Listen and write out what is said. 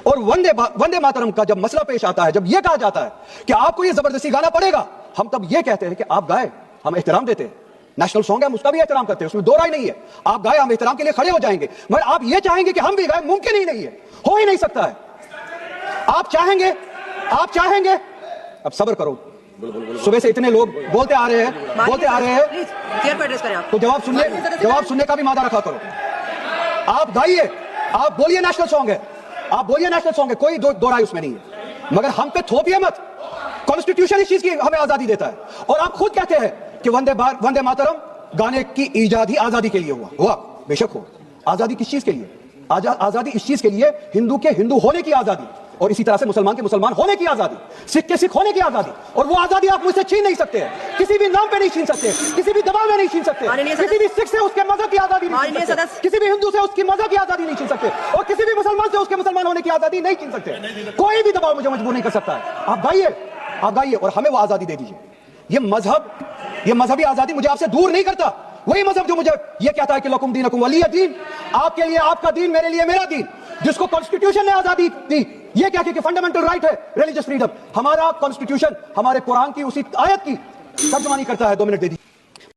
اور वंदे मातरम का जब मसला पेश आता है, जब ये कहा जाता है कि आपको ये जबरदस्ती गाना पड़ेगा, हम तब ये कहते हैं कि आप गाए, हम एहतराम देते हैं, नेशनल सॉन्ग है, हम उसका भी एहतराम करते हैं, उसमें दो राय नहीं है, आप गाए, हम एहतराम के लिए खड़े हो जाएंगे, मगर आप ये चाहेंगे कि हम भी गाए, मुमकिन ही नहीं है, हो ही नहीं सकता है। आप चाहेंगे, अब सब्र करो, सुबह से इतने लोग बोलते आ रहे हैं, तो जवाब सुनने का भी मादा रखा करो। आप गाइए, आप बोलिए नेशनल सॉन्ग है, कोई दो राय उसमें नहीं है, मगर हम पे थोपिए मत। कॉन्स्टिट्यूशन इस चीज की हमें आजादी देता है, और आप खुद कहते हैं कि वंदे मातरम गाने की इजाद ही आजादी के लिए हुआ, बेशक हो। आजादी किस चीज के लिए? आजादी इस चीज के लिए, हिंदू के हिंदू होने की आजादी, और इसी तरह से मुसलमान के मुसलमान होने की आजादी, सिख के सिख होने की आजादी, और वो आजादी आप मुझसे छीन नहीं सकते हैं, किसी भी नाम पे नहीं छीन सकते, किसी भी दबाव में नहीं छीन सकते, किसी भी सिख से उसके मजहब की आजादी नहीं छीन सकते, किसी भी हिंदू से उसकी मजहब की आजादी नहीं छीन सकते, और किसी भी मुसलमान से उसके मुसलमान होने की आजादी नहीं छीन सकते। कोई भी दबाव मुझे मजबूर नहीं कर सकता है। आप गाइए और हमें वो आजादी दे दीजिए। ये मजहबी आजादी मुझे आपसे दूर नहीं करता। वही मजहब जो मुझे ये कहता है कि लकुम दीनकुम वलिय दीन, आपके लिए आपका दीन, मेरे लिए मेरा दीन, जिसको कॉन्स्टिट्यूशन ने आजादी दी, ये क्या कि फंडामेंटल राइट है रिलीजियस फ्रीडम। हमारा कॉन्स्टिट्यूशन हमारे कुरान की उसी आयत की तर्जुमानी करता है। 2 मिनट दे दीजिए।